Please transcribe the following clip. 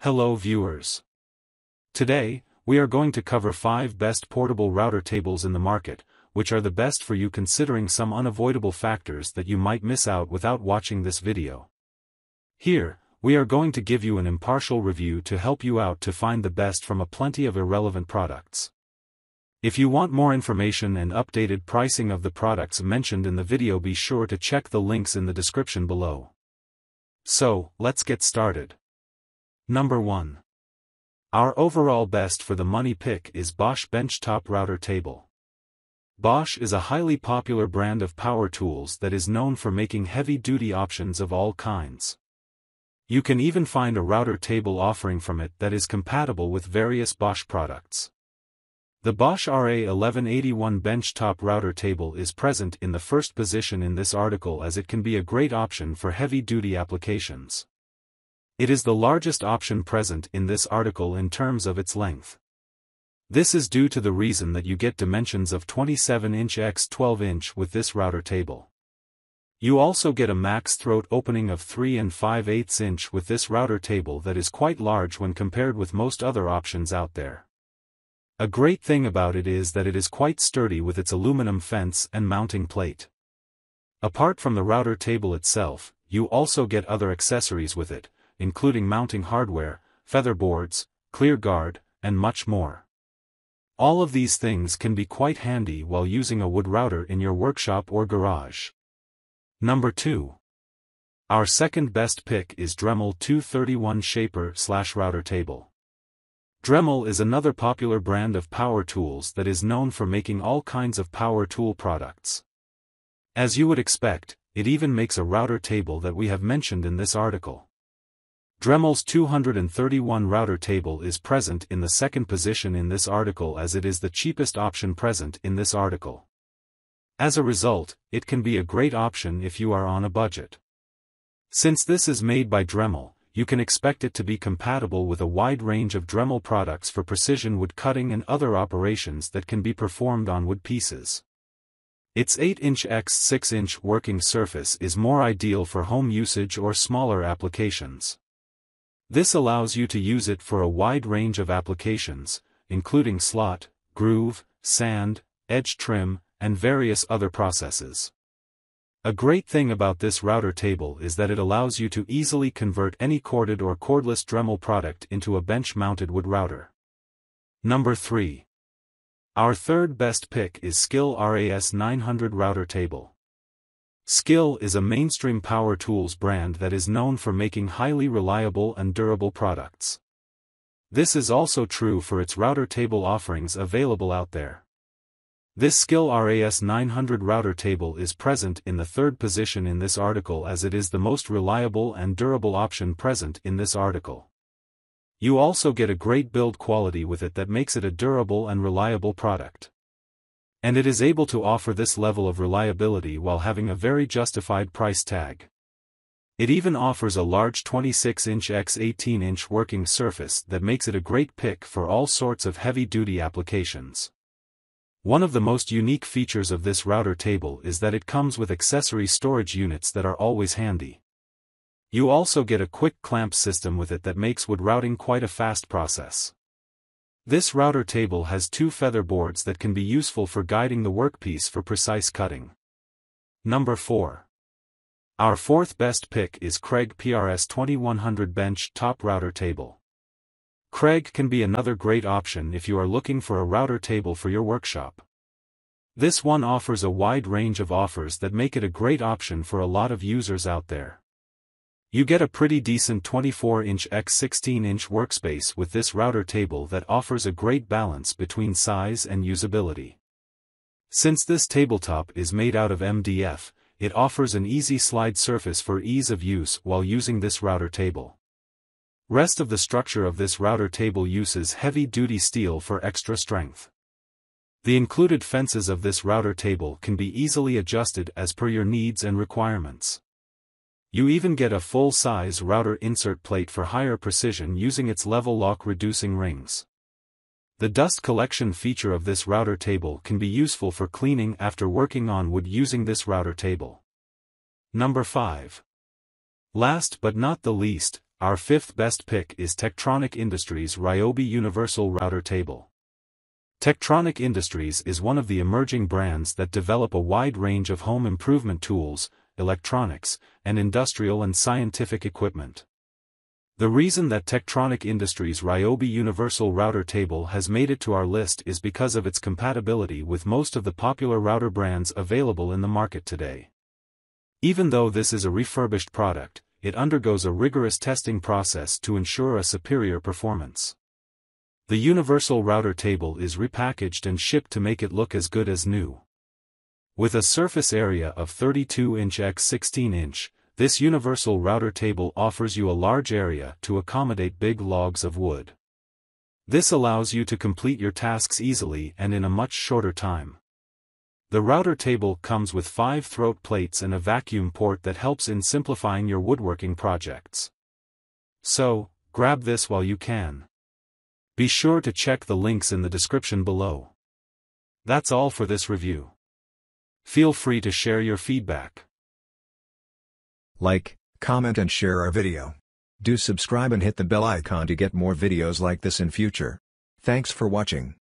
Hello viewers. Today, we are going to cover 5 best portable router tables in the market, which are the best for you considering some unavoidable factors that you might miss out without watching this video. Here, we are going to give you an impartial review to help you out to find the best from a plenty of irrelevant products. If you want more information and updated pricing of the products mentioned in the video, be sure to check the links in the description below. So, let's get started. Number 1. Our overall best for the money pick is Bosch Benchtop Router Table. Bosch is a highly popular brand of power tools that is known for making heavy-duty options of all kinds. You can even find a router table offering from it that is compatible with various Bosch products. The Bosch RA1181 Benchtop Router Table is present in the first position in this article as it can be a great option for heavy-duty applications. It is the largest option present in this article in terms of its length. This is due to the reason that you get dimensions of 27-inch x 12-inch with this router table. You also get a max throat opening of 3 5/8 inch with this router table that is quite large when compared with most other options out there. A great thing about it is that it is quite sturdy with its aluminum fence and mounting plate. Apart from the router table itself, you also get other accessories with it, including mounting hardware, feather boards, clear guard, and much more. All of these things can be quite handy while using a wood router in your workshop or garage. Number 2. Our second best pick is Dremel 231 Shaper/Router Table. Dremel is another popular brand of power tools that is known for making all kinds of power tool products. As you would expect, it even makes a router table that we have mentioned in this article. Dremel's 231 router table is present in the second position in this article as it is the cheapest option present in this article. As a result, it can be a great option if you are on a budget. Since this is made by Dremel, you can expect it to be compatible with a wide range of Dremel products for precision wood cutting and other operations that can be performed on wood pieces. Its 8-inch x 6-inch working surface is more ideal for home usage or smaller applications. This allows you to use it for a wide range of applications, including slot, groove, sand, edge trim, and various other processes. A great thing about this router table is that it allows you to easily convert any corded or cordless Dremel product into a bench-mounted wood router. Number 3. Our third best pick is Skil RAS900 Router Table. Skil is a mainstream power tools brand that is known for making highly reliable and durable products. This is also true for its router table offerings available out there. This Skil RAS900 Router Table is present in the third position in this article as it is the most reliable and durable option present in this article. You also get a great build quality with it that makes it a durable and reliable product. And it is able to offer this level of reliability while having a very justified price tag. It even offers a large 26-inch x 18-inch working surface that makes it a great pick for all sorts of heavy-duty applications. One of the most unique features of this router table is that it comes with accessory storage units that are always handy. You also get a quick clamp system with it that makes wood routing quite a fast process. This router table has 2 feather boards that can be useful for guiding the workpiece for precise cutting. Number 4. Our fourth best pick is Kreg PRS2100 Benchtop Router Table. Kreg can be another great option if you are looking for a router table for your workshop. This one offers a wide range of offers that make it a great option for a lot of users out there. You get a pretty decent 24-inch x 16-inch workspace with this router table that offers a great balance between size and usability. Since this tabletop is made out of MDF, it offers an easy slide surface for ease of use while using this router table. Rest of the structure of this router table uses heavy-duty steel for extra strength. The included fences of this router table can be easily adjusted as per your needs and requirements. You even get a full-size router insert plate for higher precision using its level lock reducing rings. The dust collection feature of this router table can be useful for cleaning after working on wood using this router table. Number 5. Last but not the least, our fifth best pick is Tektronix Industries Ryobi Universal Router Table. Tektronix Industries is one of the emerging brands that develop a wide range of home improvement tools, electronics, and industrial and scientific equipment. The reason that Tektronix Industries Ryobi Universal Router Table has made it to our list is because of its compatibility with most of the popular router brands available in the market today. Even though this is a refurbished product, it undergoes a rigorous testing process to ensure a superior performance. The Universal Router Table is repackaged and shipped to make it look as good as new. With a surface area of 32-inch x 16-inch, this Universal Router Table offers you a large area to accommodate big logs of wood. This allows you to complete your tasks easily and in a much shorter time. The router table comes with 5 throat plates and a vacuum port that helps in simplifying your woodworking projects. So, grab this while you can. Be sure to check the links in the description below. That's all for this review. Feel free to share your feedback. Like, comment and share our video. Do subscribe and hit the bell icon to get more videos like this in future. Thanks for watching.